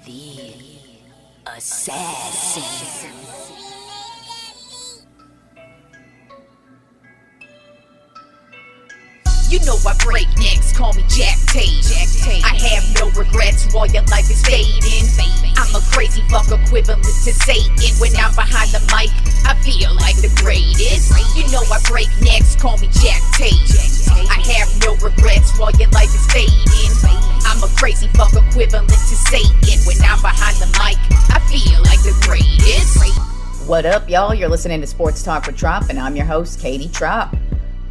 The assassin. You know I break necks, call me Jack Tate. I have no regrets while your life is fading. I'm a crazy fuck equivalent to Satan. When I'm behind the mic, I feel like the greatest. You know I break necks, call me Jack Tate. I have no regrets while your life is fading. I'm a crazy fuck equivalent to Satan. When I'm behind the mic, I feel like the greatest. What up, y'all? You're listening to Sports Talk with Tropp, and I'm your host, Katie Tropp.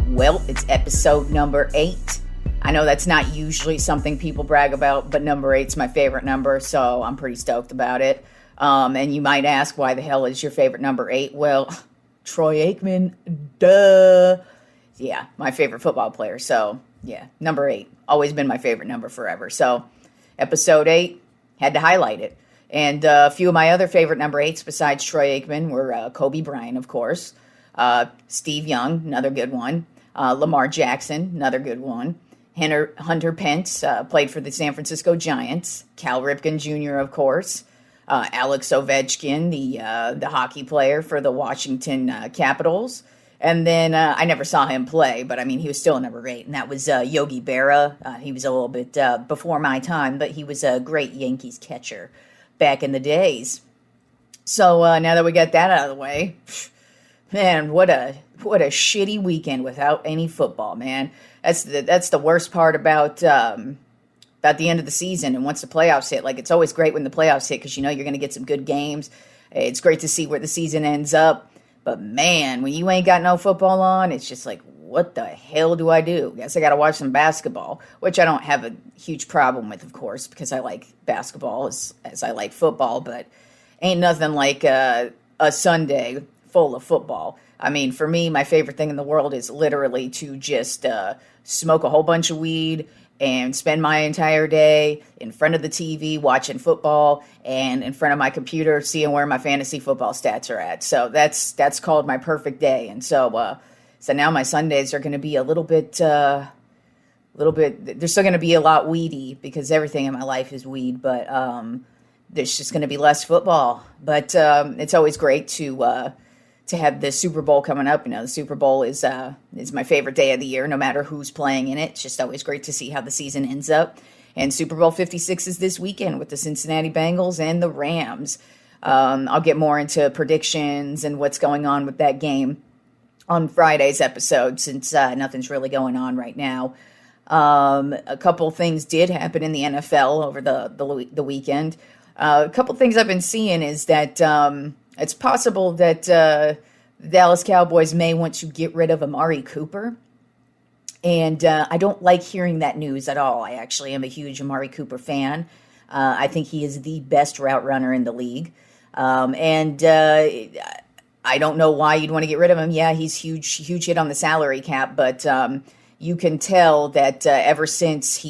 Well, it's episode number 8. I know that's not usually something people brag about, but number 8's my favorite number, so I'm pretty stoked about it. And you might ask, why the hell is your favorite number 8? Well, Troy Aikman, duh. Yeah, my favorite football player, so yeah, number 8. Always been my favorite number forever. So, episode 8, had to highlight it. And a few of my other favorite number 8s besides Troy Aikman were Kobe Bryant, of course, Steve Young, another good one, Lamar Jackson, another good one, Hunter Pence, played for the San Francisco Giants, Cal Ripken Jr., of course, Alex Ovechkin, the hockey player for the Washington Capitals, and then I never saw him play, but I mean, he was still number 8, and that was Yogi Berra. He was a little bit before my time, but he was a great Yankees catcher back in the days. So now that we got that out of the way, man, what a shitty weekend without any football, man. That's the worst part about the end of the season and once the playoffs hit. Like, it's always great when the playoffs hit because you know you're going to get some good games. It's great to see where the season ends up. But man, when you ain't got no football on, it's just like, what the hell do I do? Guess I got to watch some basketball, which I don't have a huge problem with, of course, because I like basketball as I like football. But ain't nothing like a Sunday full of football. I mean, for me, my favorite thing in the world is literally to just smoke a whole bunch of weed and spend my entire day in front of the TV watching football and in front of my computer seeing where my fantasy football stats are at. So that's called my perfect day. And so now my Sundays are going to be a little bit, they're still going to be a lot weedy because everything in my life is weed, but there's just going to be less football. But it's always great to have the Super Bowl coming up. You know, the Super Bowl is my favorite day of the year, no matter who's playing in it. It's just always great to see how the season ends up. And Super Bowl 56 is this weekend with the Cincinnati Bengals and the Rams. I'll get more into predictions and what's going on with that game on Friday's episode, since nothing's really going on right now. A couple things did happen in the NFL over the weekend. A couple things I've been seeing is that it's possible that the Dallas Cowboys may want to get rid of Amari Cooper. And I don't like hearing that news at all. I actually am a huge Amari Cooper fan. I think he is the best route runner in the league. And I don't know why you'd want to get rid of him. Yeah, he's huge hit on the salary cap, but you can tell that ever since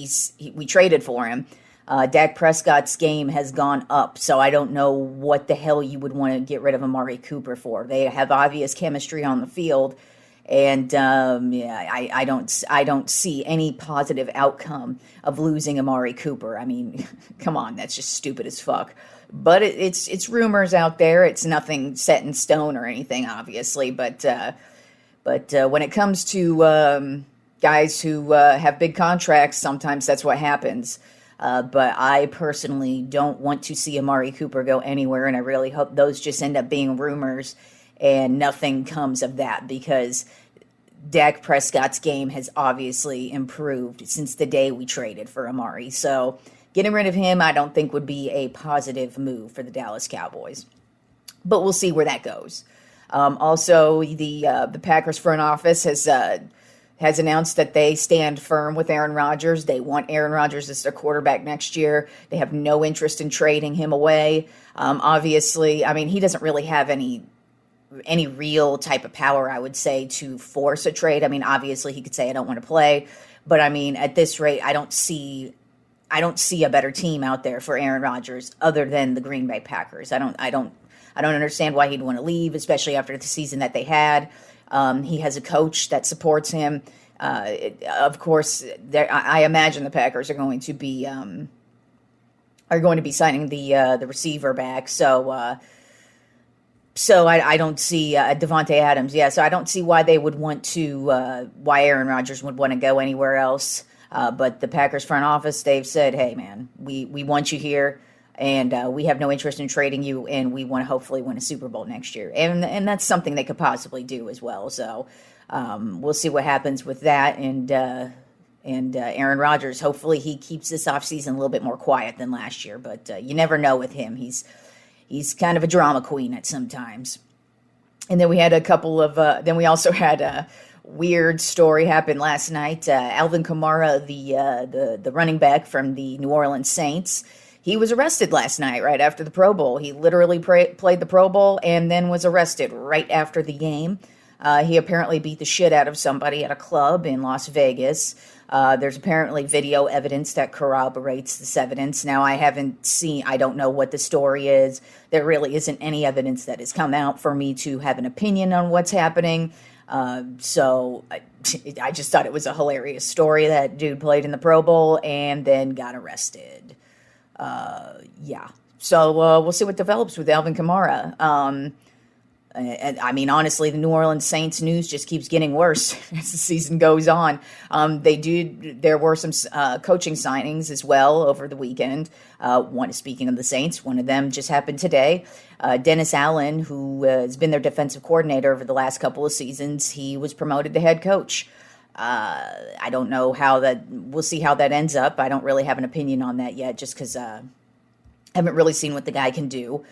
we traded for him, Dak Prescott's game has gone up, so I don't know what the hell you would want to get rid of Amari Cooper for. They have obvious chemistry on the field, and I don't see any positive outcome of losing Amari Cooper. I mean, come on, that's just stupid as fuck. But it's rumors out there. It's nothing set in stone or anything, obviously. But when it comes to guys who have big contracts, sometimes that's what happens. But I personally don't want to see Amari Cooper go anywhere, and I really hope those just end up being rumors and nothing comes of that, because Dak Prescott's game has obviously improved since the day we traded for Amari. So getting rid of him, I don't think would be a positive move for the Dallas Cowboys. But we'll see where that goes. Also, the Packers front office has announced that they stand firm with Aaron Rodgers. They want Aaron Rodgers as their quarterback next year. They have no interest in trading him away. Obviously, I mean, he doesn't really have any real type of power, I would say, to force a trade. I mean, obviously, he could say, I don't want to play. But, I mean, at this rate, I don't see a better team out there for Aaron Rodgers other than the Green Bay Packers. I don't understand why he'd want to leave, especially after the season that they had. He has a coach that supports him. Of course, I imagine the Packers are going to be are going to be signing the receiver back. So I don't see Devontae Adams. Yeah, so I don't see why they would want to, why Aaron Rodgers would want to go anywhere else. But the Packers front office, they've said, hey, man, we want you here, and we have no interest in trading you, and we want to hopefully win a Super Bowl next year. And that's something they could possibly do as well. So we'll see what happens with that. And Aaron Rodgers, hopefully he keeps this offseason a little bit more quiet than last year. But you never know with him. He's kind of a drama queen at sometimes. And then we had then we also had a weird story happen last night. Alvin Kamara, the running back from the New Orleans Saints, he was arrested last night right after the Pro Bowl. He literally played the Pro Bowl and then was arrested right after the game. He apparently beat the shit out of somebody at a club in Las Vegas. There's apparently video evidence that corroborates this evidence. Now, I don't know what the story is. There really isn't any evidence that has come out for me to have an opinion on what's happening. So I just thought it was a hilarious story. That dude played in the Pro Bowl and then got arrested. Yeah. So we'll see what develops with Alvin Kamara. And I mean, honestly, the New Orleans Saints news just keeps getting worse as the season goes on. There were some coaching signings as well over the weekend. Speaking of the Saints, one of them just happened today. Dennis Allen, who has been their defensive coordinator over the last couple of seasons, he was promoted to head coach. I don't know we'll see how that ends up. I don't really have an opinion on that yet, just because I haven't really seen what the guy can do.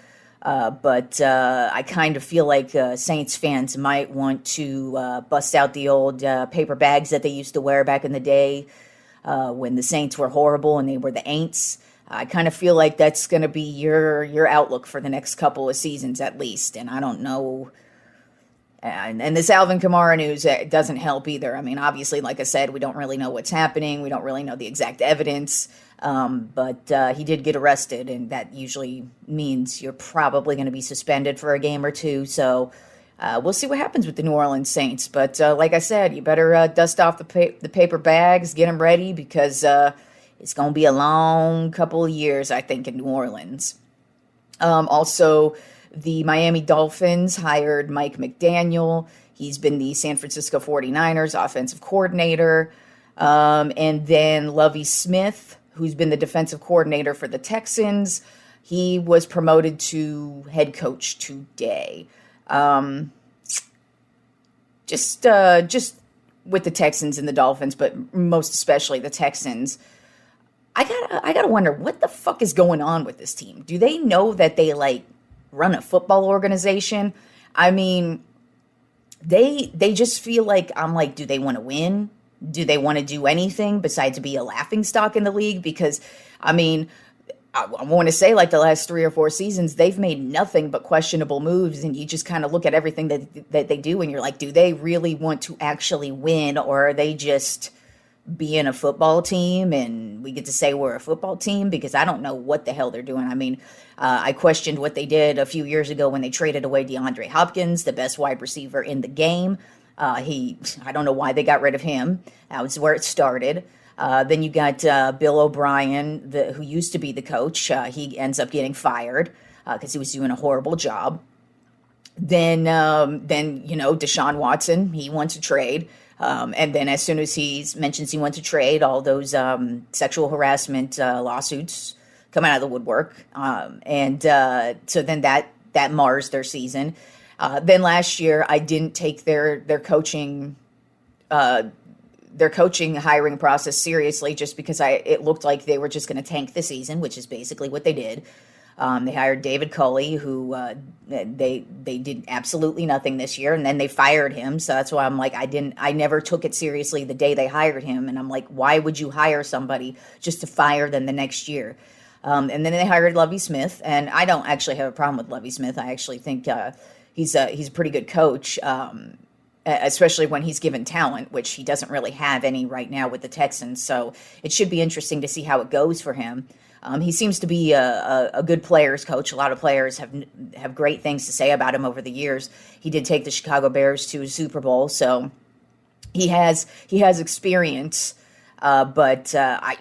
But I kind of feel like Saints fans might want to bust out the old paper bags that they used to wear back in the day when the Saints were horrible and they were the Aints. I kind of feel like that's going to be your outlook for the next couple of seasons at least. And I don't know. And this Alvin Kamara news doesn't help either. I mean, obviously, like I said, we don't really know what's happening. We don't really know the exact evidence. But he did get arrested, and that usually means you're probably going to be suspended for a game or two. So we'll see what happens with the New Orleans Saints. But like I said, you better dust off the paper bags, get them ready, because it's going to be a long couple of years, I think, in New Orleans. Also, the Miami Dolphins hired Mike McDaniel. He's been the San Francisco 49ers offensive coordinator. And then Lovie Smith, who's been the defensive coordinator for the Texans, he was promoted to head coach today. Just with the Texans and the Dolphins, but most especially the Texans, I gotta wonder what the fuck is going on with this team. Do they know that they run a football organization? I mean, they just feel like, I'm like, do they want to win? Do they want to do anything besides be a laughingstock in the league? Because, I mean, I want to say the last 3 or 4 seasons, they've made nothing but questionable moves, and you just kind of look at everything that they do, and you're like, do they really want to actually win, or are they just being a football team, and we get to say we're a football team? Because I don't know what the hell they're doing. I mean, I questioned what they did a few years ago when they traded away DeAndre Hopkins, the best wide receiver in the game. I don't know why they got rid of him. That was where it started. Then you got Bill O'Brien, who used to be the coach. He ends up getting fired because he was doing a horrible job. Then Deshaun Watson, he wants to trade. And then as soon as he mentions he wants to trade, all those sexual harassment lawsuits come out of the woodwork. So then that mars their season. Then last year, I didn't take their coaching hiring process seriously, just because it looked like they were just going to tank the season, which is basically what they did. They hired David Culley, who they did absolutely nothing this year, and then they fired him. So that's why I'm like, I never took it seriously the day they hired him, and I'm like, why would you hire somebody just to fire them the next year? And then they hired Lovie Smith, and I don't actually have a problem with Lovie Smith. I actually think he's a pretty good coach, especially when he's given talent, which he doesn't really have any right now with the Texans. So it should be interesting to see how it goes for him. He seems to be a good players coach. A lot of players have great things to say about him over the years. He did take the Chicago Bears to a Super Bowl, so he has experience But I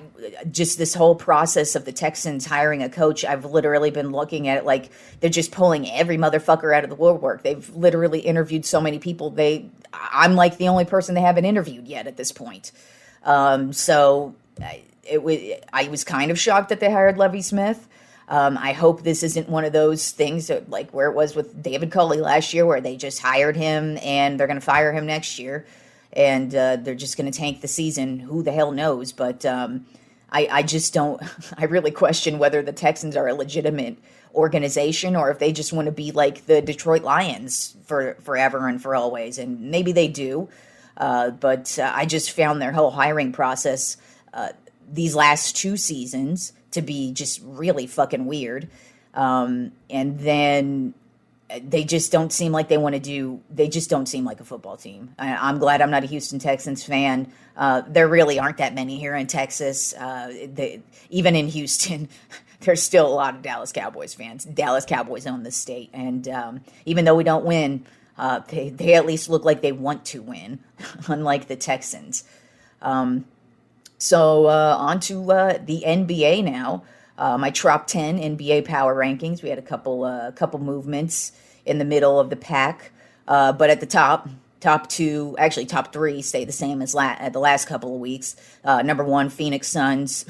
just this whole process of the Texans hiring a coach, I've literally been looking at it like they're just pulling every motherfucker out of the woodwork. They've literally interviewed so many people. I'm like the only person they haven't interviewed yet at this point. So I was kind of shocked that they hired Lovie Smith. I hope this isn't one of those things that, like where it was with David Culley last year, where they just hired him and they're going to fire him next year, and they're just going to tank the season. Who the hell knows? But I just don't. I really question whether the Texans are a legitimate organization or if they just want to be like the Detroit Lions for forever and for always. And maybe they do. But I just found their whole hiring process these last 2 seasons to be just really fucking weird. And then they just don't seem like they just don't seem like a football team. I'm glad I'm not a Houston Texans fan. There really aren't that many here in Texas. Even in Houston, there's still a lot of Dallas Cowboys fans. Dallas Cowboys own the state. And even though we don't win, they at least look like they want to win, unlike the Texans. So on to the NBA now. My Tropp 10 NBA power rankings. We had a couple movements in the middle of the pack, but at the top 3 stay the same as the last couple of weeks. Number 1, Phoenix Suns.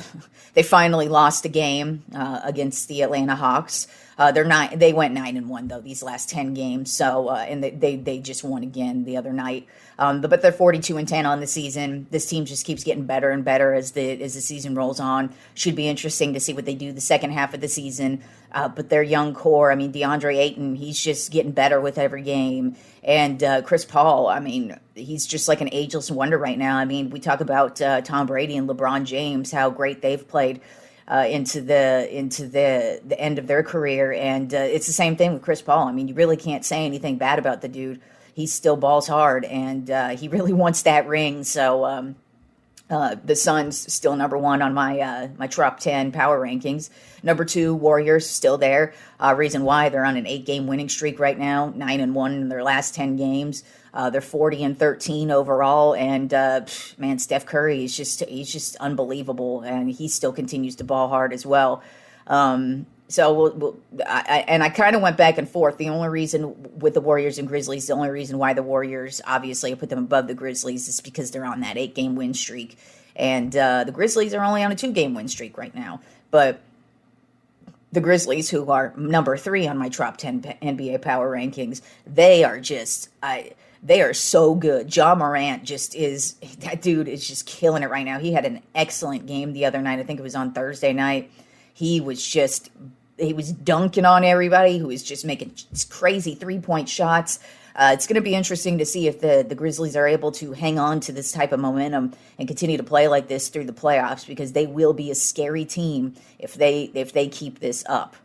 They finally lost a game against the Atlanta Hawks. They went 9-1 though these last 10 games. So and they just won again the other night. But they're 42-10 on the season. This team just keeps getting better and better as the season rolls on. Should be interesting to see what they do the second half of the season. But their young core, I mean, DeAndre Ayton, he's just getting better with every game. And Chris Paul, I mean, he's just like an ageless wonder right now. I mean, we talk about Tom Brady and LeBron James, how great they've played into the end of their career, and it's the same thing with Chris Paul. I mean, you really can't say anything bad about the dude. He still balls hard, and he really wants that ring. So the Suns still number 1 on my Tropp 10 power rankings. Number 2, Warriors still there. Reason why, they're on an 8-game winning streak right now, 9-1 in their last 10 games. They're 40-13 overall, and man, Steph Curry he's just unbelievable, and he still continues to ball hard as well. So I kind of went back and forth. The only reason with the Warriors and Grizzlies, the only reason why the Warriors, obviously I put them above the Grizzlies, is because they're on that 8-game win streak, and the Grizzlies are only on a 2-game win streak right now. But the Grizzlies, who are number 3 on my Tropp 10 NBA power rankings, they are so good. Ja Morant that dude is just killing it right now. He had an excellent game the other night. I think it was on Thursday night. He was dunking on everybody who was just making crazy 3-point shots. It's going to be interesting to see if the Grizzlies are able to hang on to this type of momentum and continue to play like this through the playoffs, because they will be a scary team if they keep this up,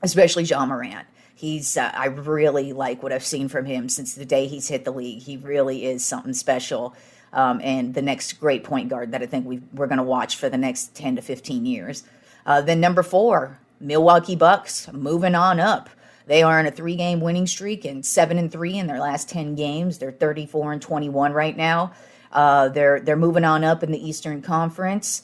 especially Ja Morant. I really like what I've seen from him since the day he's hit the league. He really is something special, and the next great point guard that I think we're going to watch for the next 10 to 15 years. Then number 4, Milwaukee Bucks, moving on up. They are in a 3-game winning streak and 7-3 in their last 10 games. They're 34-21 right now. They're moving on up in the Eastern Conference.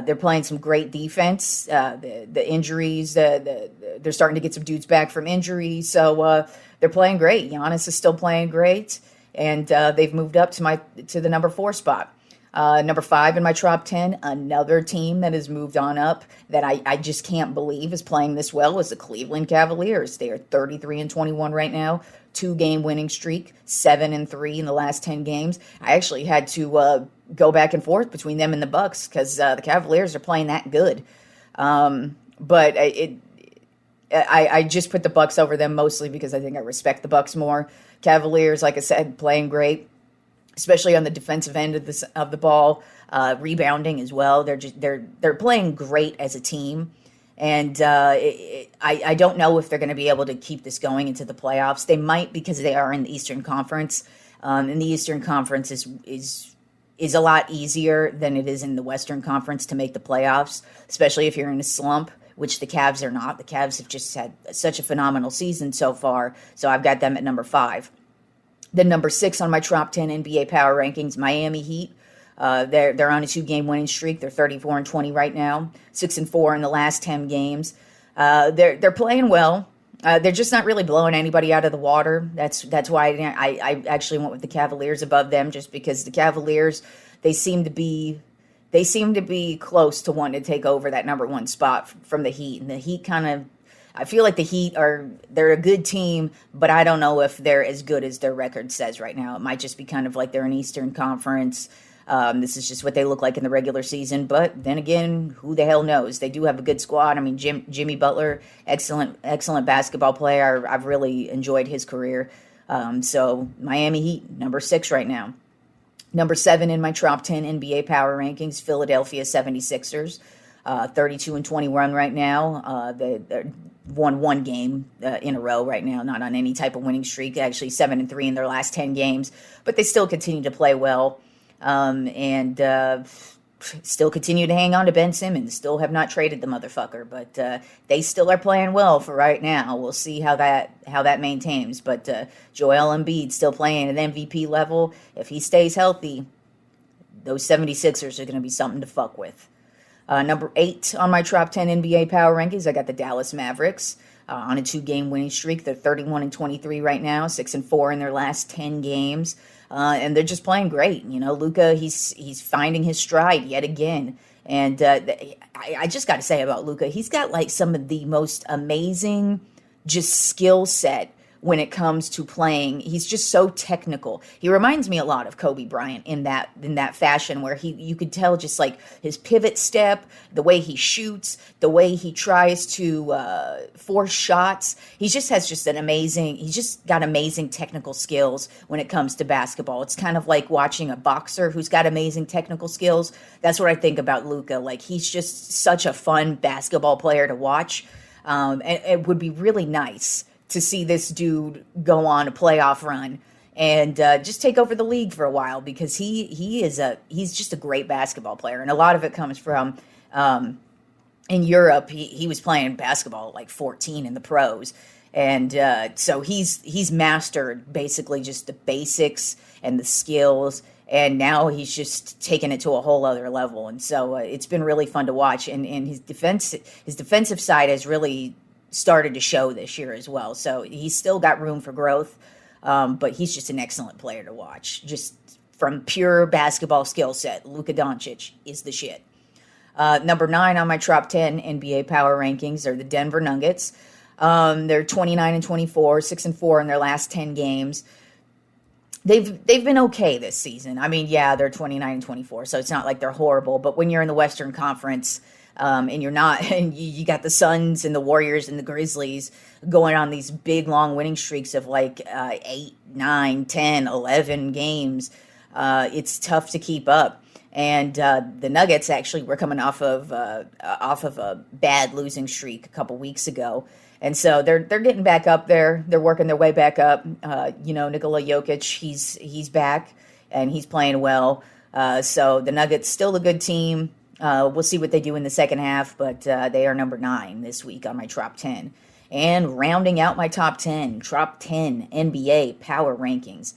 They're playing some great defense. The injuries, they're starting to get some dudes back from injury, so they're playing great. Giannis is still playing great, and they've moved up to the number 4 spot. Number 5 in my Tropp 10, another team that has moved on up that I just can't believe is playing this well, is the Cleveland Cavaliers. They are 33-21 right now, 2-game winning streak, 7-3 in the last 10 games. I actually had to go back and forth between them and the Bucks because the Cavaliers are playing that good. But I just put the Bucks over them mostly because I think I respect the Bucks more. Cavaliers, like I said, playing great, especially on the defensive end of the ball, rebounding as well. They're playing great as a team, and I don't know if they're going to be able to keep this going into the playoffs. They might, because they are in the Eastern Conference, and the Eastern Conference is a lot easier than it is in the Western Conference to make the playoffs, especially if you're in a slump, which the Cavs are not. The Cavs have just had such a phenomenal season so far, so I've got them at number 5. Then number 6 on my Tropp 10 NBA power rankings, Miami Heat. They're on a 2-game winning streak. They're 34-20 right now, 6-4 in the last 10 games. They're playing well. They're just not really blowing anybody out of the water. That's why I actually went with the Cavaliers above them, just because the Cavaliers, they seem to be close to wanting to take over that number 1 spot from the Heat. And the Heat I feel like the Heat they're a good team, but I don't know if they're as good as their record says right now. It might just be kind of like they're an Eastern Conference. This is just what they look like in the regular season. But then again, who the hell knows? They do have a good squad. I mean, Jimmy Butler, excellent basketball player. I've really enjoyed his career. So Miami Heat, number 6 right now. Number 7 in my top 10 NBA power rankings, Philadelphia 76ers. 32-20 run right now. They're won 1 game in a row right now, not on any type of winning streak. Actually 7-3 in their last 10 games, but they still continue to play well, and still continue to hang on to Ben Simmons. Still have not traded the motherfucker, but they still are playing well for right now. We'll see how that maintains. But Joel Embiid still playing at MVP level. If he stays healthy, those 76ers are going to be something to fuck with. Number 8 on my top 10 NBA power rankings, I got the Dallas Mavericks on a 2-game winning streak. They're 31-23 right now, 6-4 in their last 10 games, and they're just playing great. You know, Luka, he's finding his stride yet again, and I just got to say about Luka, he's got like some of the most amazing just skill set when it comes to playing. He's just so technical. He reminds me a lot of Kobe Bryant in that fashion, where you could tell just like his pivot step, the way he shoots, the way he tries to force shots. He's just got amazing technical skills when it comes to basketball. It's kind of like watching a boxer who's got amazing technical skills. That's what I think about Luka. Like, he's just such a fun basketball player to watch. And it would be really nice to see this dude go on a playoff run and just take over the league for a while, because he's just a great basketball player. And a lot of it comes from in Europe. He was playing basketball at like 14 in the pros. And so he's mastered basically just the basics and the skills. And now he's just taken it to a whole other level. And so it's been really fun to watch. And his defensive side has really started to show this year as well. So he's still got room for growth, but he's just an excellent player to watch. Just from pure basketball skill set, Luka Doncic is the shit. Number 9 on my top 10 NBA power rankings are the Denver Nuggets. They're 29-24, 6-4 in their last 10 games. They've been okay this season. I mean, yeah, they're 29-24, so it's not like they're horrible. But when you're in the Western Conference, and you're not, and you got the Suns and the Warriors and the Grizzlies going on these big long winning streaks of like 8, 9, 10, 11 games, it's tough to keep up. And the Nuggets actually were coming off of a bad losing streak a couple weeks ago. And so they're getting back up there. They're working their way back up. Nikola Jokic, he's back and he's playing well. So the Nuggets still a good team. We'll see what they do in the second half, but they are number 9 this week on my top 10. And rounding out my top 10 NBA power rankings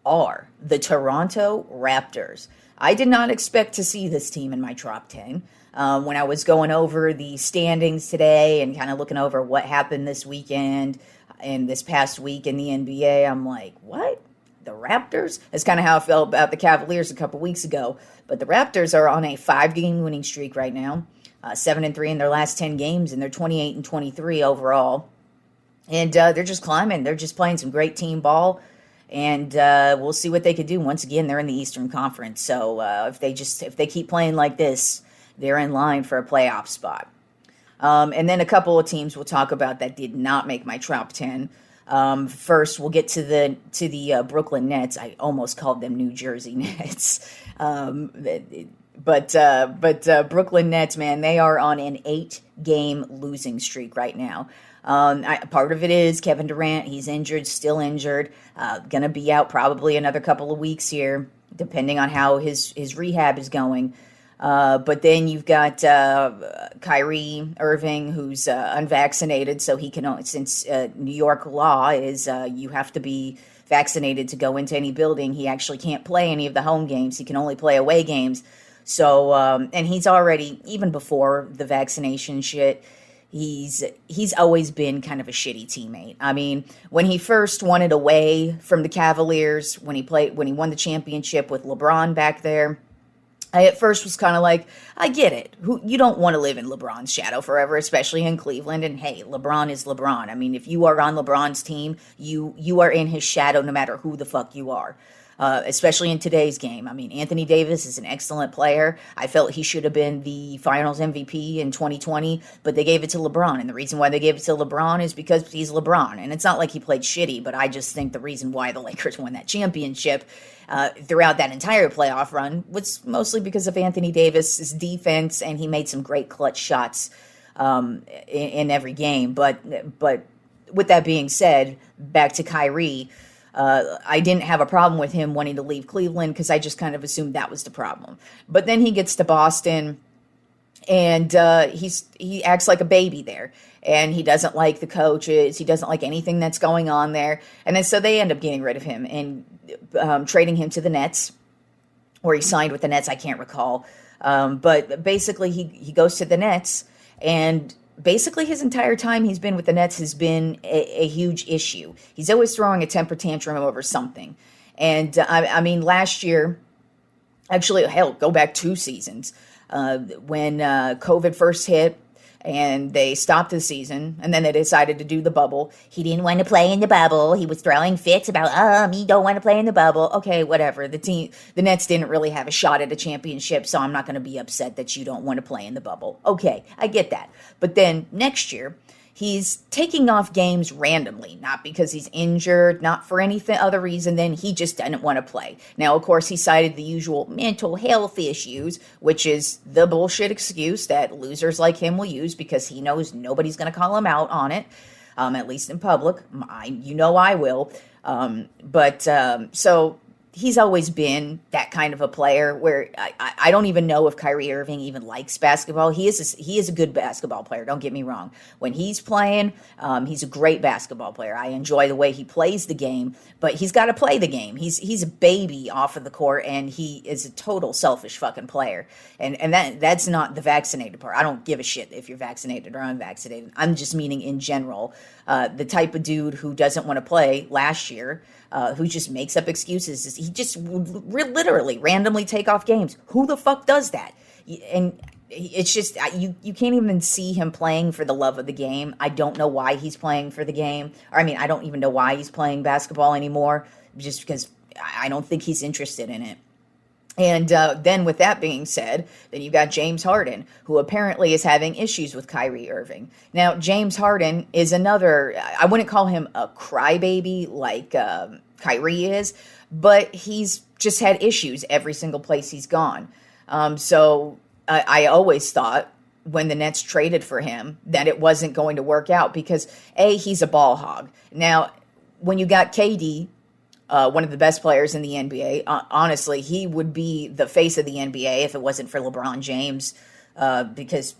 are the Toronto Raptors. I did not expect to see this team in my top 10. When I was going over the standings today and kind of looking over what happened this weekend and this past week in the NBA, I'm like, what? The Raptors? That's kind of how I felt about the Cavaliers a couple weeks ago. But the Raptors are on a 5-game winning streak right now, 7-3 in their last 10 games, and they're 28-23 overall. And they're just climbing. They're just playing some great team ball, and we'll see what they could do. Once again, they're in the Eastern Conference, so if they keep playing like this, they're in line for a playoff spot. And then a couple of teams we'll talk about that did not make my top 10. First, we'll get to the Brooklyn Nets. I almost called them New Jersey Nets. But Brooklyn Nets, man, they are on an 8-game losing streak right now. Part of it is Kevin Durant. He's injured, still injured. Going to be out probably another couple of weeks here, depending on how his rehab is going. But then you've got Kyrie Irving, who's unvaccinated, so he can only, since New York law is you have to be vaccinated to go into any building. He actually can't play any of the home games. He can only play away games. So, and he's already, even before the vaccination shit, he's always been kind of a shitty teammate. I mean, when he first wanted away from the Cavaliers, when he won the championship with LeBron back there, I at first was kind of like, I get it. You don't want to live in LeBron's shadow forever, especially in Cleveland. And hey, LeBron is LeBron. I mean, if you are on LeBron's team, you are in his shadow no matter who the fuck you are. Especially in today's game. I mean, Anthony Davis is an excellent player. I felt he should have been the Finals MVP in 2020, but they gave it to LeBron. And the reason why they gave it to LeBron is because he's LeBron. And it's not like he played shitty, but I just think the reason why the Lakers won that championship throughout that entire playoff run was mostly because of Anthony Davis's defense, and he made some great clutch shots in every game. But with that being said, back to Kyrie, I didn't have a problem with him wanting to leave Cleveland because I just kind of assumed that was the problem. But then he gets to Boston, and he acts like a baby there. And he doesn't like the coaches. He doesn't like anything that's going on there. And then so they end up getting rid of him and trading him to the Nets, or he signed with the Nets. I can't recall. But basically he goes to the Nets, and basically his entire time he's been with the Nets has been a huge issue. He's always throwing a temper tantrum over something. And I mean, last year, actually, hell, go back 2 seasons, when COVID first hit and they stopped the season, and then they decided to do the bubble. He didn't want to play in the bubble. He was throwing fits about, he don't want to play in the bubble. Okay, whatever. The Nets didn't really have a shot at a championship, so I'm not going to be upset that you don't want to play in the bubble. Okay, I get that. But then next year, he's taking off games randomly, not because he's injured, not for anything other reason than he just didn't want to play. Now, of course, he cited the usual mental health issues, which is the bullshit excuse that losers like him will use because he knows nobody's going to call him out on it, at least in public. I will. So he's always been that kind of a player where I don't even know if Kyrie Irving even likes basketball. He is a good basketball player. Don't get me wrong. When he's playing, he's a great basketball player. I enjoy the way he plays the game, but he's got to play the game. He's a baby off of the court, and he is a total selfish fucking player. And that's not the vaccinated part. I don't give a shit if you're vaccinated or unvaccinated. I'm just meaning in general, the type of dude who doesn't want to play last year, who just makes up excuses. He just literally randomly take off games. Who the fuck does that? And it's just, you can't even see him playing for the love of the game. I don't know why he's playing for the game. Or, I mean, I don't even know why he's playing basketball anymore, just because I don't think he's interested in it. And then with that being said, then you got James Harden, who apparently is having issues with Kyrie Irving. Now, James Harden is another, I wouldn't call him a crybaby like Kyrie is, but he's just had issues every single place he's gone. So I always thought when the Nets traded for him that it wasn't going to work out because, A, he's a ball hog. Now, when you got KD, one of the best players in the NBA. Honestly, he would be the face of the NBA if it wasn't for LeBron James, because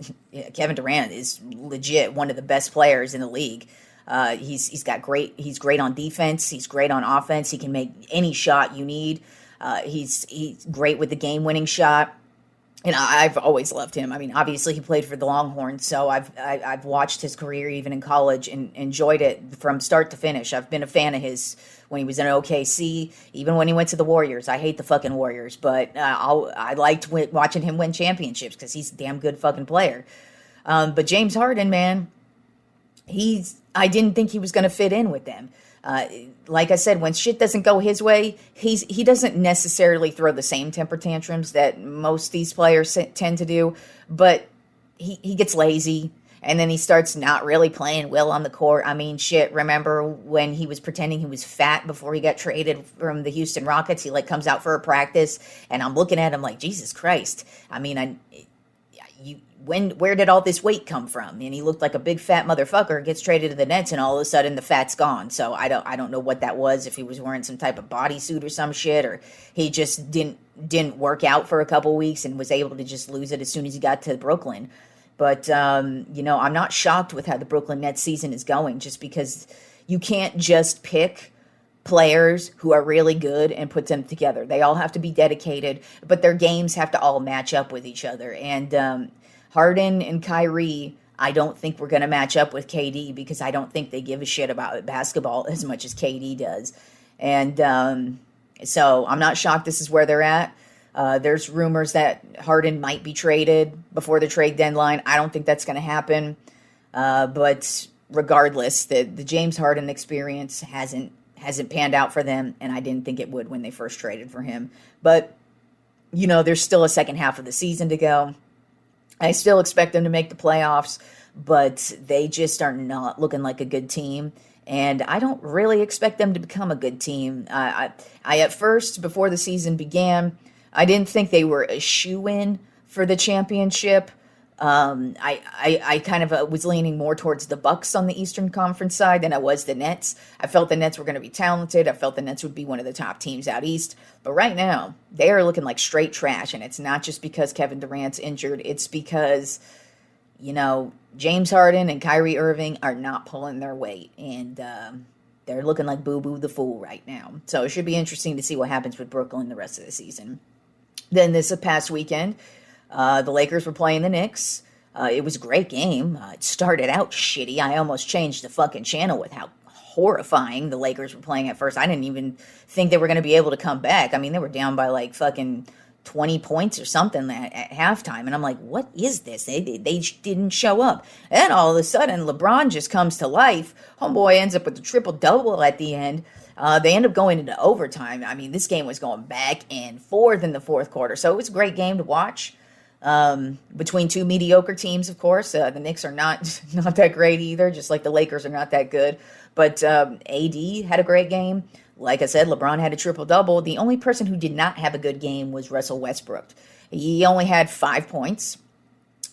Kevin Durant is legit one of the best players in the league. He's great on defense. He's great on offense. He can make any shot you need. He's great with the game-winning shot. And I've always loved him. I mean, obviously he played for the Longhorns, so I've watched his career even in college and enjoyed it from start to finish. I've been a fan of his when he was in OKC, even when he went to the Warriors. I hate the fucking Warriors, but I liked watching him win championships because he's a damn good fucking player. But James Harden, man, I didn't think he was going to fit in with them. Like I said, when shit doesn't go his way, he doesn't necessarily throw the same temper tantrums that most of these players tend to do, but he gets lazy, and then he starts not really playing well on the court. I mean, shit, remember when he was pretending he was fat before he got traded from the Houston Rockets? He comes out for a practice, and I'm looking at him like, Jesus Christ. I mean, where did all this weight come from? And he looked like a big fat motherfucker, gets traded to the Nets, and all of a sudden the fat's gone. So I don't know what that was, if he was wearing some type of bodysuit or some shit, or he just didn't work out for a couple weeks and was able to just lose it as soon as he got to Brooklyn. But I'm not shocked with how the Brooklyn Nets season is going, just because you can't just pick players who are really good and put them together. They all have to be dedicated, but their games have to all match up with each other. And Harden and Kyrie, I don't think we're going to match up with KD because I don't think they give a shit about basketball as much as KD does. And so I'm not shocked this is where they're at. There's rumors that Harden might be traded before the trade deadline. I don't think that's going to happen. But regardless, the James Harden experience hasn't panned out for them, and I didn't think it would when they first traded for him. But, there's still a second half of the season to go. I still expect them to make the playoffs, but they just are not looking like a good team. And I don't really expect them to become a good team. I at first, before the season began, I didn't think they were a shoo-in for the championship. I kind of was leaning more towards the Bucks on the Eastern Conference side than I was the Nets. I felt the Nets were going to be talented. I felt the Nets would be one of the top teams out East. But right now, they are looking like straight trash. And it's not just because Kevin Durant's injured. It's because, James Harden and Kyrie Irving are not pulling their weight. And they're looking like Boo-Boo the Fool right now. So it should be interesting to see what happens with Brooklyn the rest of the season. Then this past weekend, the Lakers were playing the Knicks. It was a great game. It started out shitty. I almost changed the fucking channel with how horrifying the Lakers were playing at first. I didn't even think they were going to be able to come back. I mean, they were down by like fucking 20 points or something at halftime. And I'm like, what is this? They didn't show up. And all of a sudden, LeBron just comes to life. Homeboy ends up with a triple-double at the end. They end up going into overtime. I mean, this game was going back and forth in the fourth quarter. So it was a great game to watch. Between two mediocre teams, of course. The Knicks are not that great either, just like the Lakers are not that good. But AD had a great game. Like I said, LeBron had a triple-double. The only person who did not have a good game was Russell Westbrook. He only had 5 points,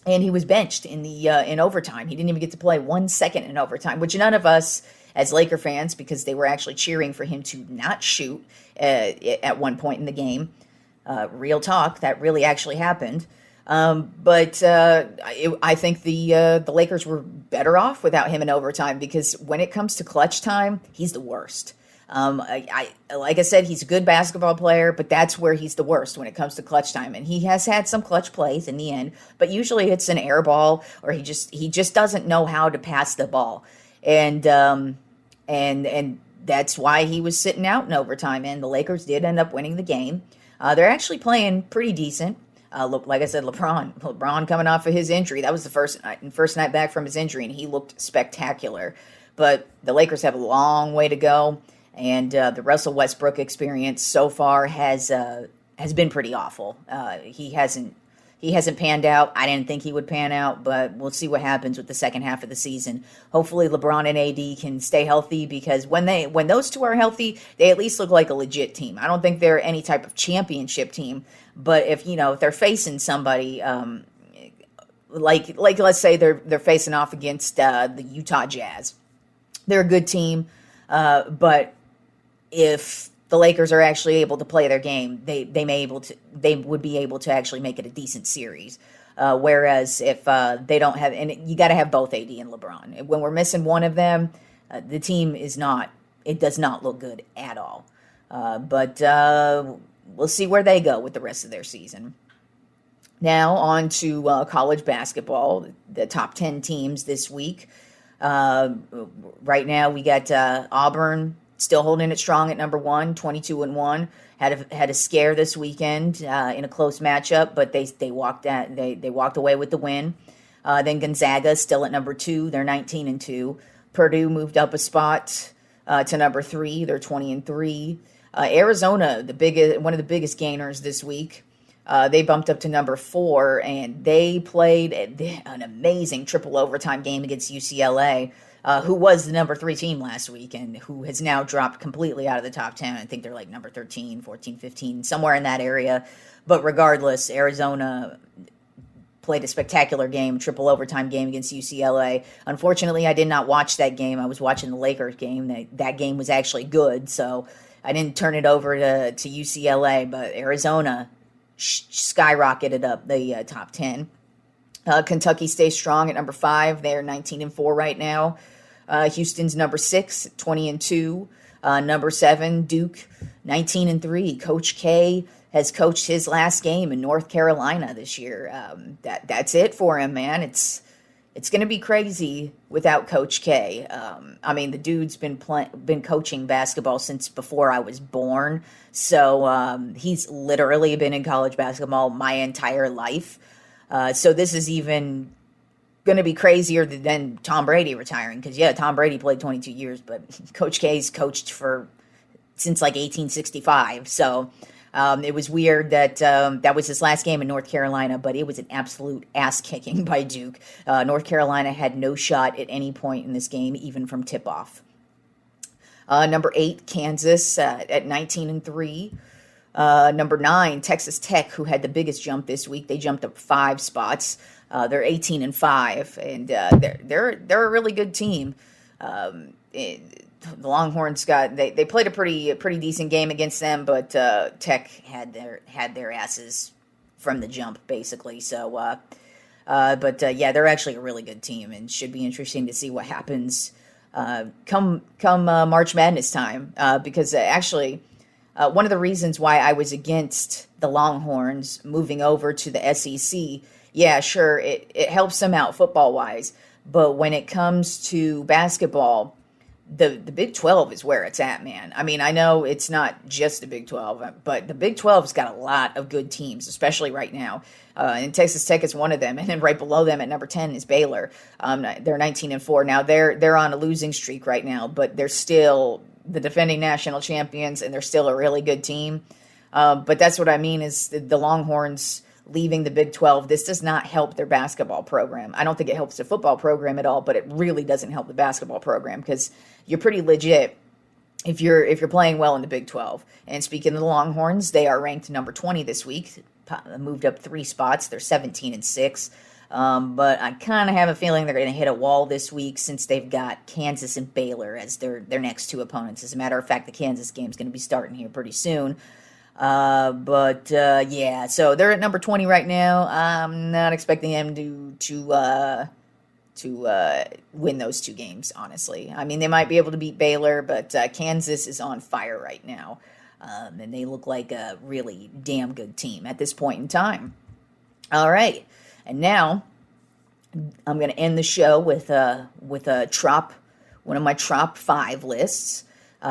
and he was benched in overtime. He didn't even get to play 1 second in overtime, which none of us as Laker fans, because they were actually cheering for him to not shoot at one point in the game. Real talk, that really actually happened. But I think the Lakers were better off without him in overtime because when it comes to clutch time, he's the worst. Like I said, he's a good basketball player, but that's where he's the worst when it comes to clutch time. And he has had some clutch plays in the end, but usually it's an air ball or he just doesn't know how to pass the ball. And that's why he was sitting out in overtime. And the Lakers did end up winning the game. They're actually playing pretty decent. Like I said, LeBron coming off of his injury. That was the first night back from his injury, and he looked spectacular. But the Lakers have a long way to go, and the Russell Westbrook experience so far has been pretty awful. He hasn't panned out. I didn't think he would pan out, but we'll see what happens with the second half of the season. Hopefully LeBron and AD can stay healthy because when those two are healthy, they at least look like a legit team. I don't think they're any type of championship team, but if they're facing somebody like let's say they're facing off against the Utah Jazz. They're a good team, but if the Lakers are actually able to play their game, they would be able to actually make it a decent series. Whereas if they don't have, and you got to have both AD and LeBron. When we're missing one of them, the team does not look good at all. But we'll see where they go with the rest of their season. Now on to college basketball, the top 10 teams this week. Right now we got Auburn still holding it strong at number 1, 22-1. Had a scare this weekend in a close matchup, but they walked away with the win. Then Gonzaga still at number 2, they're 19-2. Purdue moved up a spot to number 3, they're 20-3. Arizona, one of the biggest gainers this week. They bumped up to number 4, and they played an amazing triple overtime game against UCLA. Who was the number 3 team last week and who has now dropped completely out of the top 10. I think they're like number 13, 14, 15, somewhere in that area. But regardless, Arizona played a spectacular game, triple overtime game against UCLA. Unfortunately, I did not watch that game. I was watching the Lakers game. That game was actually good, so I didn't turn it over to UCLA. But Arizona skyrocketed up the top 10. Kentucky stays strong at number 5. They're 19-4 right now. Houston's number 6, 20-2. Number 7, Duke, 19-3. Coach K has coached his last game in North Carolina this year. That's it for him, man. It's going to be crazy without Coach K. I mean, the dude's been coaching basketball since before I was born. So he's literally been in college basketball my entire life. So this is even going to be crazier than Tom Brady retiring. Because, yeah, Tom Brady played 22 years, but Coach K's coached since like 1865. So it was weird that that was his last game in North Carolina, but it was an absolute ass-kicking by Duke. North Carolina had no shot at any point in this game, even from tip-off. Number 8, Kansas at 19-3. Number 9, Texas Tech, who had the biggest jump this week. They jumped up 5 spots. They're 18-5, and they're a really good team. The Longhorns they played a pretty decent game against them, but Tech had their asses from the jump, basically. So, yeah, they're actually a really good team, and should be interesting to see what happens come March Madness time. Because actually, one of the reasons why I was against the Longhorns moving over to the SEC, yeah, sure, it helps them out football wise, but when it comes to basketball, the Big 12 is where it's at, man. I mean, I know it's not just the Big 12, but the Big 12's got a lot of good teams, especially right now. And Texas Tech is one of them. And then right below them at number 10 is Baylor. They're 19-4. Now, they're on a losing streak right now, but they're still the defending national champions, and they're still a really good team. But that's what I mean is the Longhorns leaving the Big 12, this does not help their basketball program. I don't think it helps the football program at all, but it really doesn't help the basketball program because you're pretty legit if you're playing well in the Big 12. And speaking of the Longhorns, they are ranked number 20 this week, moved up 3 spots. They're 17-6. But I kind of have a feeling they're going to hit a wall this week since they've got Kansas and Baylor as their next 2 opponents. As a matter of fact, the Kansas game is going to be starting here pretty soon. Yeah, so they're at number 20 right now. I'm not expecting them to win those 2 games, honestly. I mean, they might be able to beat Baylor, but Kansas is on fire right now. And they look like a really damn good team at this point in time. All right. And now I'm going to end the show with a Tropp, one of my Tropp 5 lists,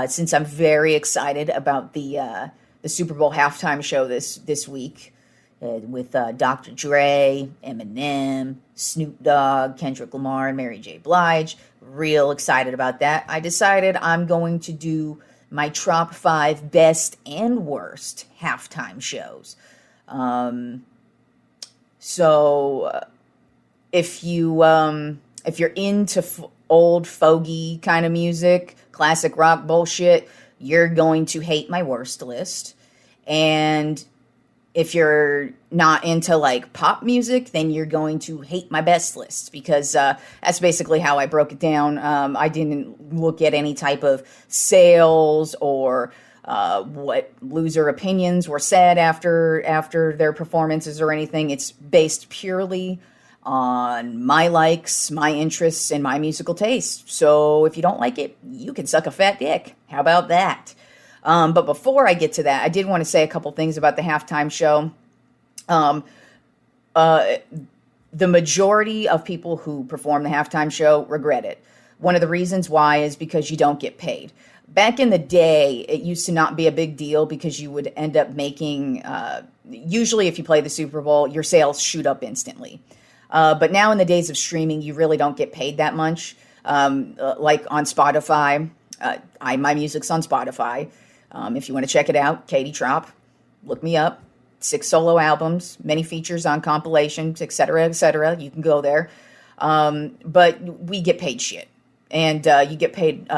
since I'm very excited about the Super Bowl halftime show this week with Dr. Dre, Eminem, Snoop Dogg, Kendrick Lamar, and Mary J. Blige. Real excited about that. I decided I'm going to do my Tropp 5 best and worst halftime shows. So if you're into old fogey kind of music, classic rock bullshit, you're going to hate my worst list. And if you're not into like pop music, then you're going to hate my best list because that's basically how I broke it down. I didn't look at any type of sales or what loser opinions were said after their performances or anything. It's based purely on my likes, my interests, and my musical taste. So if you don't like it, you can suck a fat dick. How about that? But before I get to that, I did want to say a couple things about the halftime show. The majority of people who perform the halftime show regret it. One of the reasons why is because you don't get paid. Back in the day, it used to not be a big deal because you would end up making, usually if you play the Super Bowl, your sales shoot up instantly. But now in the days of streaming, you really don't get paid that much. Like on Spotify, my music's on Spotify. If you want to check it out, Katie Tropp, look me up. 6 solo albums, many features on compilations, etc., etc. You can go there. But we get paid shit. And you get paid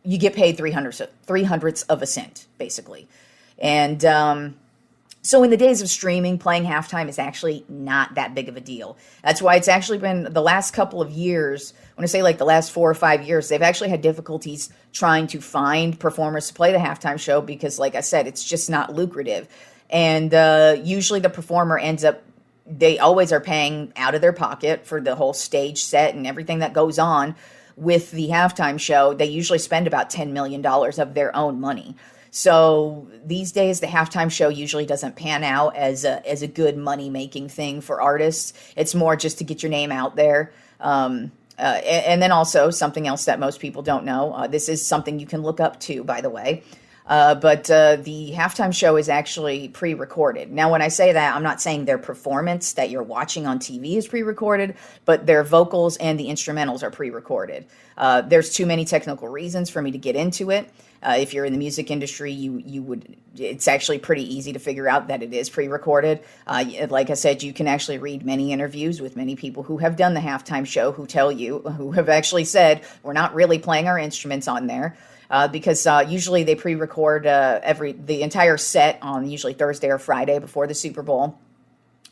you get paid 300ths of a cent, basically. And so in the days of streaming, playing halftime is actually not that big of a deal. That's why it's actually been the last couple of years, when I say like the last 4 or 5 years, they've actually had difficulties trying to find performers to play the halftime show because, like I said, it's just not lucrative. And usually the performer ends up, they always are paying out of their pocket for the whole stage set and everything that goes on, with the halftime show, they usually spend about $10 million of their own money. So these days, the halftime show usually doesn't pan out as a good money-making thing for artists. It's more just to get your name out there. And then also something else that most people don't know. This is something you can look up too, by the way. But the halftime show is actually pre-recorded. Now, when I say that, I'm not saying their performance that you're watching on TV is pre-recorded, but their vocals and the instrumentals are pre-recorded. There's too many technical reasons for me to get into it. If you're in the music industry, you would. It's actually pretty easy to figure out that it is pre-recorded. Like I said, you can actually read many interviews with many people who have done the halftime show who have actually said, we're not really playing our instruments on there. Because usually they pre-record the entire set on usually Thursday or Friday before the Super Bowl.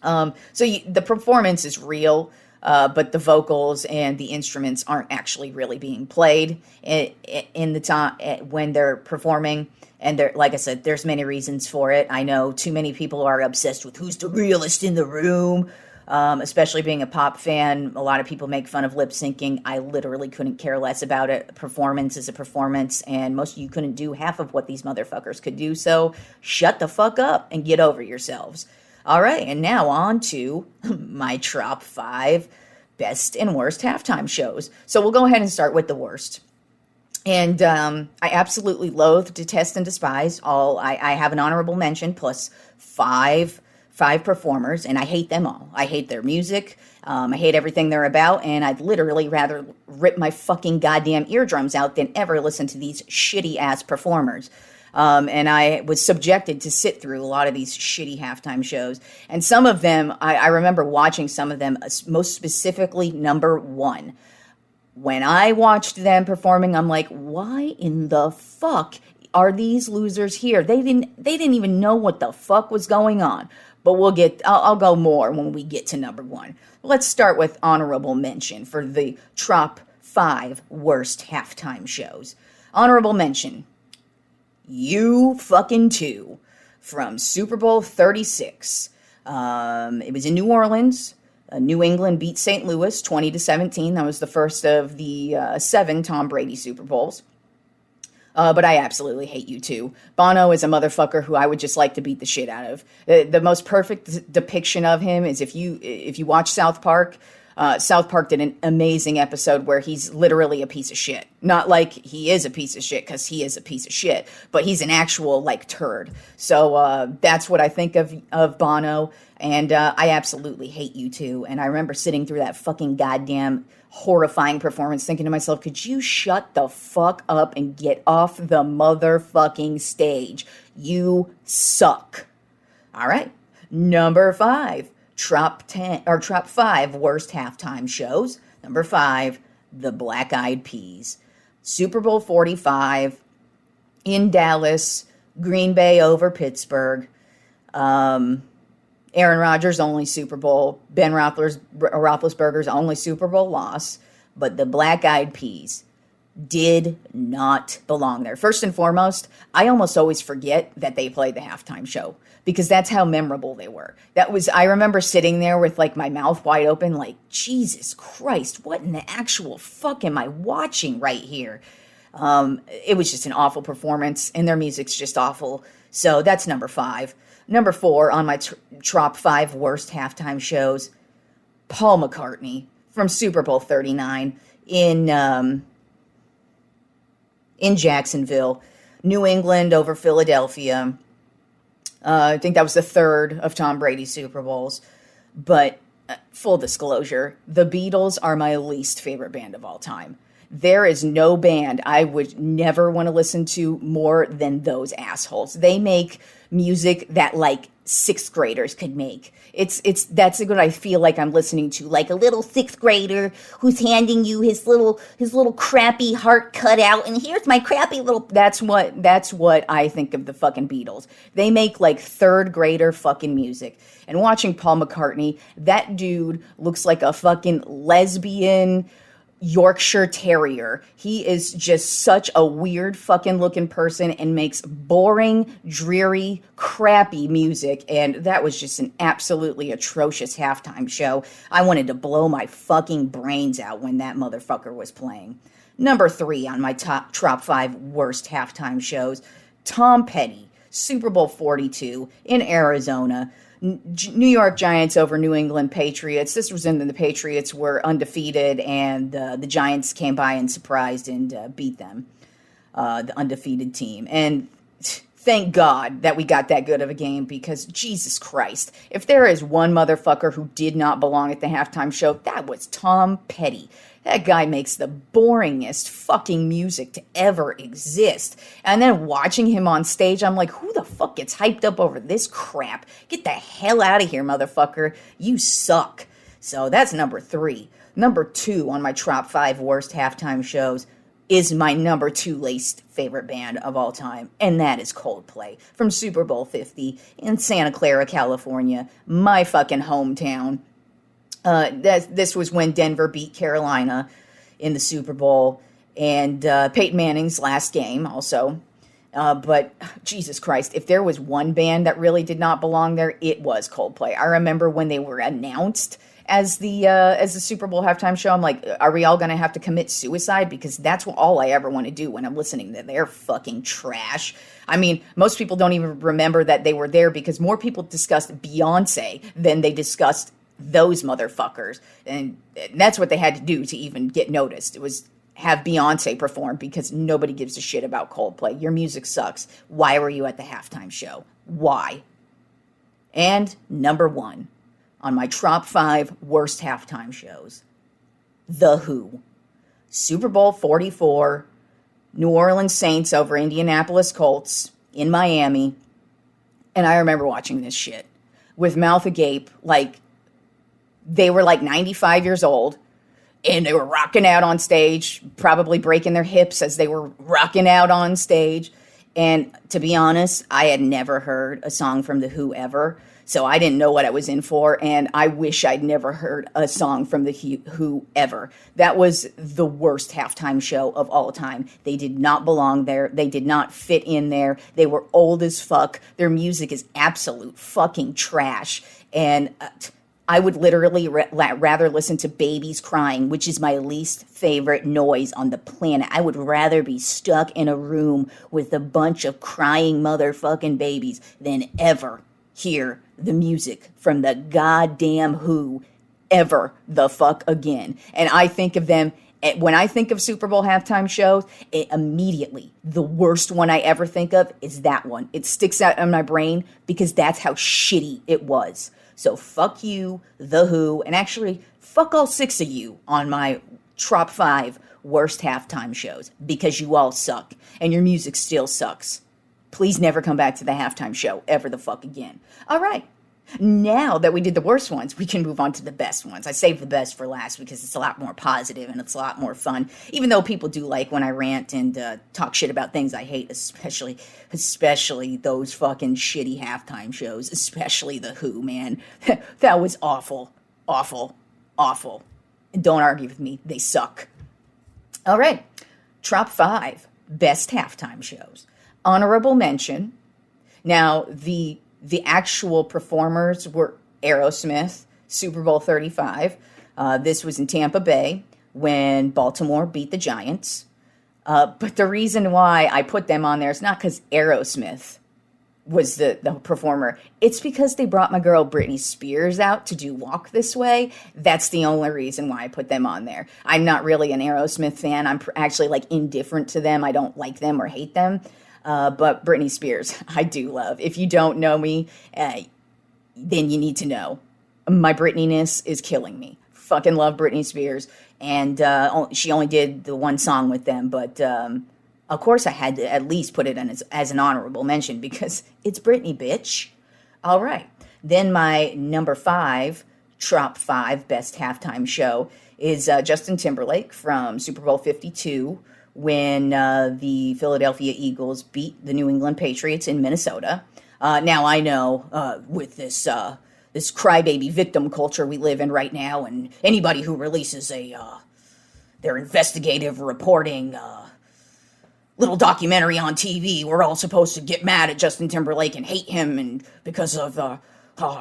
The performance is real, but the vocals and the instruments aren't actually really being played in the time when they're performing. And like I said, there's many reasons for it. I know too many people are obsessed with who's the realest in the room. Especially being a pop fan, a lot of people make fun of lip syncing. I literally couldn't care less about it. Performance is a performance, and most of you couldn't do half of what these motherfuckers could do, so shut the fuck up and get over yourselves. All right, and now on to my Tropp 5 best and worst halftime shows. So we'll go ahead and start with the worst. And I absolutely loathe, detest, and despise all. I have an honorable mention plus five performers, and I hate them all. I hate their music. I hate everything they're about, and I'd literally rather rip my fucking goddamn eardrums out than ever listen to these shitty-ass performers. And I was subjected to sit through a lot of these shitty halftime shows. And some of them, I remember watching some of them, most specifically number one. When I watched them performing, I'm like, why in the fuck are these losers here? They didn't even know what the fuck was going on. But I'll go more when we get to number one. Let's start with honorable mention for the Tropp 5 worst halftime shows. Honorable mention, U2 from Super Bowl 36. It was in New Orleans. New England beat St. Louis 20-17. That was the first of the 7 Tom Brady Super Bowls. But I absolutely hate U2. Bono is a motherfucker who I would just like to beat the shit out of. The most perfect depiction of him is if you watch South Park. South Park did an amazing episode where he's literally a piece of shit. Not like he is a piece of shit, because he is a piece of shit, but he's an actual, turd. So that's what I think of Bono, and I absolutely hate U2. And I remember sitting through that fucking goddamn horrifying performance thinking to myself, could you shut the fuck up and get off the motherfucking stage? You suck. All right. Number 5. Tropp 5 worst halftime shows. Number 5, the Black Eyed Peas. Super Bowl 45 in Dallas, Green Bay over Pittsburgh. Aaron Rodgers' only Super Bowl, Ben Roethlisberger's only Super Bowl loss, but the Black Eyed Peas did not belong there. First and foremost, I almost always forget that they played the halftime show, because that's how memorable they were. I remember sitting there with my mouth wide open, like, Jesus Christ, what in the actual fuck am I watching right here? It was just an awful performance, and their music's just awful. So that's number 5. Number 4 on my Tropp 5 worst halftime shows, Paul McCartney from Super Bowl 39 in Jacksonville, New England over Philadelphia. I think that was the 3rd of Tom Brady's Super Bowls. But full disclosure, the Beatles are my least favorite band of all time. There is no band I would never want to listen to more than those assholes. They make music that 6th graders could make. That's what I feel like I'm listening to, like a little 6th grader who's handing you his little crappy heart cut out, and here's my crappy little. That's what I think of the fucking Beatles. They make 3rd grader fucking music. And watching Paul McCartney, that dude looks like a fucking lesbian Yorkshire Terrier. He is just such a weird fucking looking person and makes boring, dreary, crappy music. And that was just an absolutely atrocious halftime show. I wanted to blow my fucking brains out when that motherfucker was playing. Number 3 on my top 5 worst halftime shows, Tom Petty, Super Bowl 42 in Arizona. New York Giants over New England Patriots. This was when the Patriots were undefeated, and the Giants came by and surprised and beat them, the undefeated team. And thank God that we got that good of a game, because Jesus Christ, if there is one motherfucker who did not belong at the halftime show, that was Tom Petty. That guy makes the boringest fucking music to ever exist. And then watching him on stage, I'm like, who the fuck gets hyped up over this crap? Get the hell out of here, motherfucker. You suck. So that's number 3. Number 2 on my top 5 worst halftime shows is my number 2 least favorite band of all time, and that is Coldplay from Super Bowl 50 in Santa Clara, California, my fucking hometown. This was when Denver beat Carolina in the Super Bowl, and Peyton Manning's last game also. But Jesus Christ, if there was one band that really did not belong there, it was Coldplay. I remember when they were announced as the Super Bowl halftime show, I'm like, are we all going to have to commit suicide? Because that's all I ever want to do when I'm listening to their fucking trash. I mean, most people don't even remember that they were there because more people discussed Beyonce than they discussed those motherfuckers. And that's what they had to do to even get noticed. It was have Beyonce perform, because nobody gives a shit about Coldplay. Your music sucks. Why were you at the halftime show? Why? And number 1 on my top 5 worst halftime shows, The Who. Super Bowl 44, New Orleans Saints over Indianapolis Colts in Miami. And I remember watching this shit with mouth agape, like they were like 95 years old, and they were rocking out on stage, probably breaking their hips as they were rocking out on stage. And to be honest, I had never heard a song from The Who ever, so I didn't know what I was in for, and I wish I'd never heard a song from The Who ever. That was the worst halftime show of all time. They did not belong there. They did not fit in there. They were old as fuck. Their music is absolute fucking trash, and I would literally rather listen to babies crying, which is my least favorite noise on the planet. I would rather be stuck in a room with a bunch of crying motherfucking babies than ever hear the music from the goddamn Who ever the fuck again. And I think of them, when I think of Super Bowl halftime shows, immediately the worst one I ever think of is that one. It sticks out in my brain because that's how shitty it was. So fuck you, The Who, and actually fuck all 6 of you on my top 5 worst halftime shows, because you all suck and your music still sucks. Please never come back to the halftime show ever the fuck again. All right. Now that we did the worst ones, we can move on to the best ones. I saved the best for last because it's a lot more positive and it's a lot more fun, even though people do like when I rant and talk shit about things I hate, especially those fucking shitty halftime shows, especially The Who, man. That was awful, awful, awful. And don't argue with me. They suck. All right. Top 5 best halftime shows. Honorable mention. Now, the actual performers were Aerosmith, Super Bowl 35. This was in Tampa Bay when Baltimore beat the Giants. But the reason why I put them on there is not because Aerosmith was the performer. It's because they brought my girl Britney Spears out to do Walk This Way. That's the only reason why I put them on there. I'm not really an Aerosmith fan. I'm actually like indifferent to them. I don't like them or hate them. But Britney Spears, I do love. If you don't know me, then you need to know. My Britney-ness is killing me. Fucking love Britney Spears. And she only did the one song with them. But, of course, I had to at least put it in as an honorable mention because it's Britney, bitch. All right. Then my number 5, top 5 best halftime show is Justin Timberlake from Super Bowl 52. When the Philadelphia Eagles beat the New England Patriots in Minnesota. Now I know with this crybaby victim culture we live in right now, and anybody who releases a their investigative reporting little documentary on TV. We're all supposed to get mad at Justin Timberlake and hate him, and because of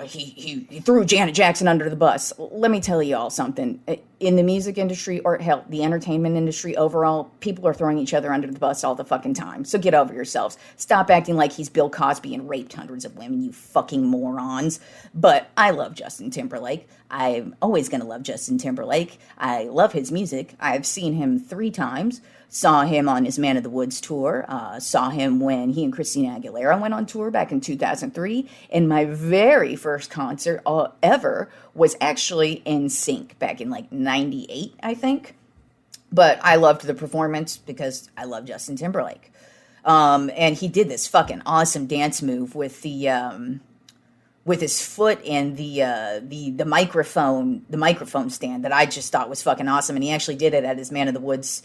he threw Janet Jackson under the bus. Let me tell you all something. In the music industry, or hell, the entertainment industry overall, people are throwing each other under the bus all the fucking time. So get over yourselves. Stop acting like he's Bill Cosby and raped hundreds of women, you fucking morons. But I love Justin Timberlake. I'm always going to love Justin Timberlake. I love his music. I've seen him 3 times. Saw him on his Man of the Woods tour. Saw him when he and Christina Aguilera went on tour back in 2003. And my very first concert ever was actually NSYNC back in like 98, I think. But I loved the performance because I love Justin Timberlake. And he did this fucking awesome dance move with the with his foot and the microphone stand that I just thought was fucking awesome. And he actually did it at his Man of the Woods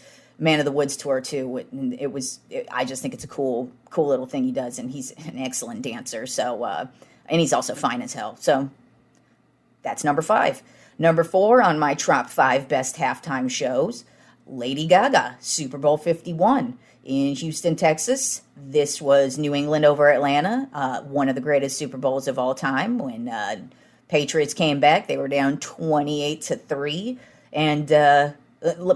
tour too. I just think it's a cool little thing he does, and he's an excellent dancer. So, and he's also fine as hell. So that's number 5. Number 4 on my top 5 best halftime shows, Lady Gaga, Super Bowl 51 in Houston, Texas. This was New England over Atlanta, one of the greatest Super Bowls of all time. When Patriots came back, they were down 28-3, and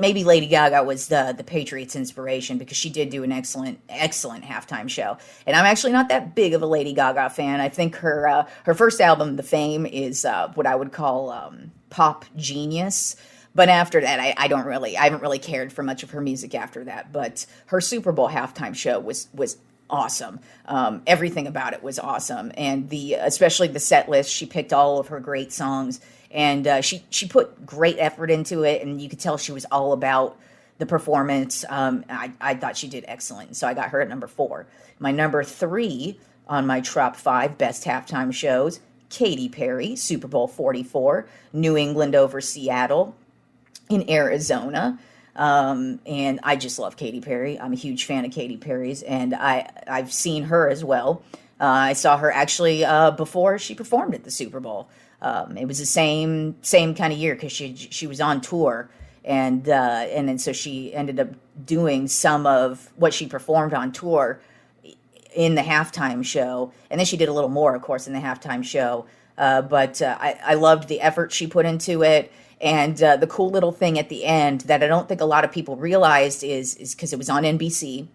maybe Lady Gaga was the Patriots' inspiration, because she did do an excellent halftime show. And I'm actually not that big of a Lady Gaga fan. I think her first album, The Fame, is what I would call pop genius. But after that, I haven't really cared for much of her music after that. But her Super Bowl halftime show was awesome. Everything about it was awesome, and especially the set list. She picked all of her great songs. And she put great effort into it, and you could tell she was all about the performance. I thought she did excellent, so I got her at number 4. My number 3 on my top 5 best halftime shows, Katy Perry, Super Bowl 44, New England over Seattle in Arizona. And I just love Katy Perry. I'm a huge fan of Katy Perry's, and I've seen her as well. I saw her actually before she performed at the Super Bowl. It was the same kind of year, because she was on tour, and then so she ended up doing some of what she performed on tour in the halftime show, and then she did a little more, of course, in the halftime show. But I loved the effort she put into it, and the cool little thing at the end that I don't think a lot of people realized is because it was on NBC,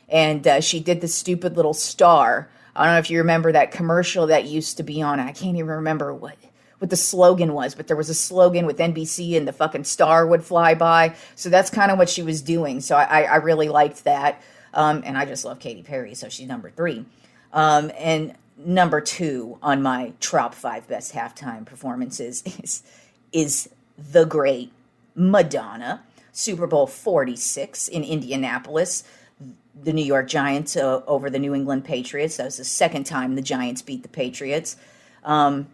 and she did the stupid little star. I don't know if you remember that commercial that used to be on. I can't even remember what the slogan was, but there was a slogan with NBC and the fucking star would fly by. So that's kind of what she was doing. So I really liked that. And I just love Katy Perry. So she's number 3. And number 2 on my top 5 best halftime performances is the great Madonna, Super Bowl 46 in Indianapolis. The New York Giants over the New England Patriots. That was the second time the Giants beat the Patriots. I've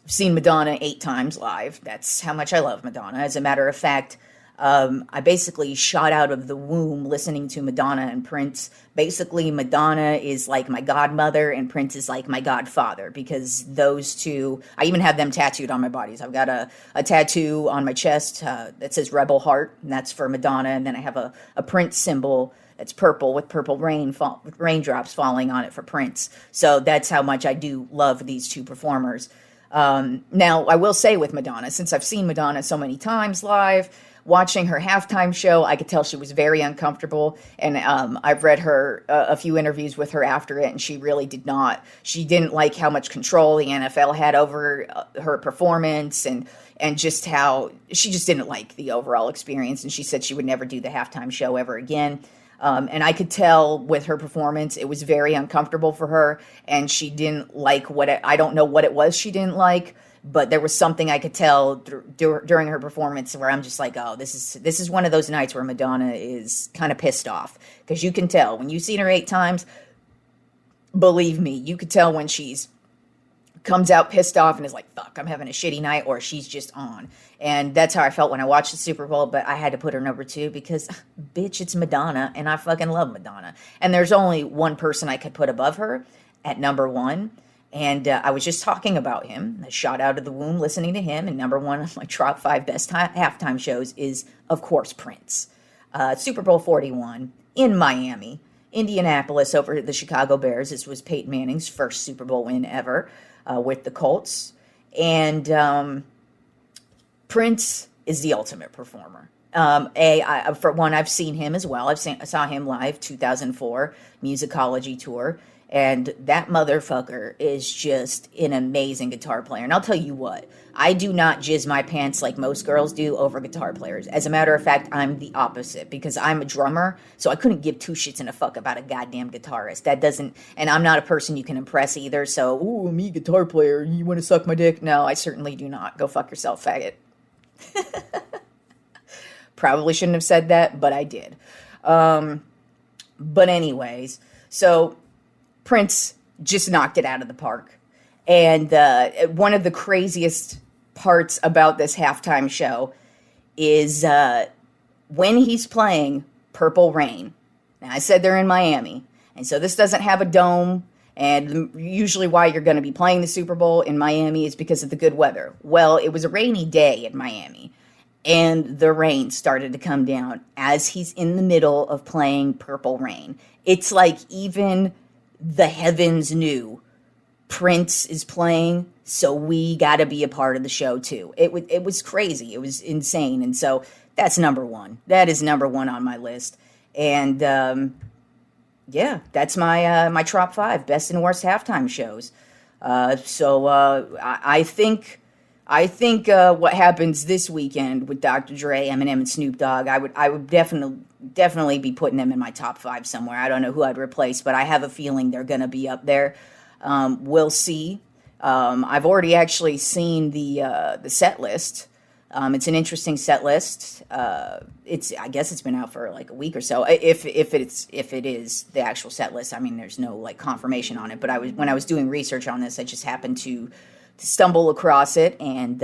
seen Madonna 8 times live. That's how much I love Madonna. As a matter of fact, I basically shot out of the womb listening to Madonna and Prince. Basically, Madonna is like my godmother and Prince is like my godfather, because those two, I even have them tattooed on my bodies. I've got a tattoo on my chest that says Rebel Heart, and that's for Madonna. And then I have a Prince symbol that's purple with purple raindrops falling on it for Prince. So that's how much I do love these two performers. Now, I will say with Madonna, since I've seen Madonna so many times live, watching her halftime show, I could tell she was very uncomfortable. And I've read a few interviews with her after it, and she really didn't like how much control the NFL had over her performance, and just how she just didn't like the overall experience. And she said she would never do the halftime show ever again. And I could tell with her performance, it was very uncomfortable for her, and she didn't like I don't know what it was she didn't like, but there was something I could tell during her performance where I'm just like, oh, this is one of those nights where Madonna is kind of pissed off, because you can tell when you've seen her 8 times, believe me, you could tell when she's comes out pissed off and is like, fuck, I'm having a shitty night, or she's just on. And that's how I felt when I watched the Super Bowl, but I had to put her number 2 because, bitch, it's Madonna, and I fucking love Madonna. And there's only one person I could put above her at number 1, And I was just talking about him, a shot out of the womb, listening to him. And number one of my top 5 best halftime shows is, of course, Prince. Super Bowl 41 in Miami, Indianapolis over the Chicago Bears. This was Peyton Manning's first Super Bowl win ever with the Colts. And Prince is the ultimate performer. For one, I've seen him as well. I saw him live 2004 musicology tour. And that motherfucker is just an amazing guitar player. And I'll tell you what, I do not jizz my pants like most girls do over guitar players. As a matter of fact, I'm the opposite because I'm a drummer, so I couldn't give 2 shits and a fuck about a goddamn guitarist. That doesn't, and I'm not a person you can impress either, so, ooh, me, guitar player, you want to suck my dick? No, I certainly do not. Go fuck yourself, faggot. Probably shouldn't have said that, but I did. But anyways, so Prince just knocked it out of the park. And one of the craziest parts about this halftime show is when he's playing Purple Rain. Now, I said they're in Miami, and so this doesn't have a dome, and usually why you're going to be playing the Super Bowl in Miami is because of the good weather. Well, it was a rainy day in Miami, and the rain started to come down as he's in the middle of playing Purple Rain. It's like even the heavens knew Prince is playing, so we got to be a part of the show too. It was crazy. It was insane. And so that's number one. That is number one on my list. And yeah, that's my top 5 best and worst halftime shows. So I think what happens this weekend with Dr. Dre, Eminem, and Snoop Dogg, I would definitely be putting them in my top 5 somewhere. I don't know who I'd replace, but I have a feeling they're going to be up there. We'll see. I've already actually seen the set list. It's an interesting set list. I guess it's been out for like a week or so. If it is the actual set list, I mean, there's no like confirmation on it. But when I was doing research on this, I just happened to stumble across it, and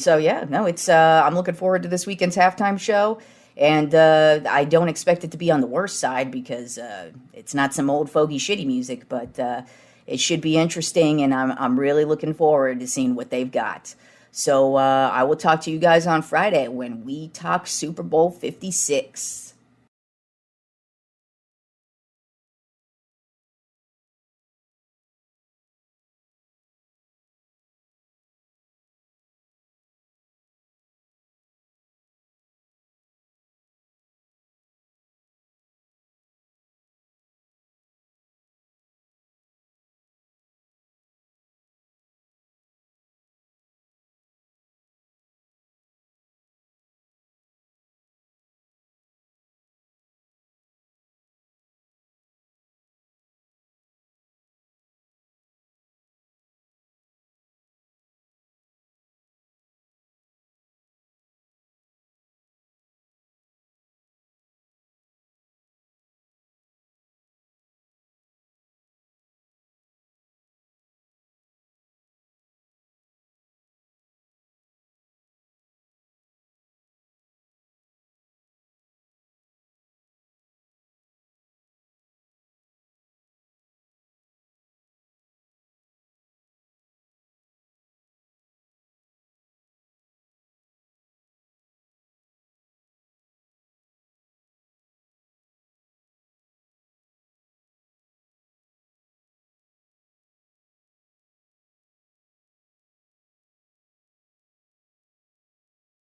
so yeah, no, it's I'm looking forward to this weekend's halftime show. And I don't expect it to be on the worst side because it's not some old fogey shitty music, but it should be interesting, and I'm really looking forward to seeing what they've got. So I will talk to you guys on Friday when we talk Super Bowl 56.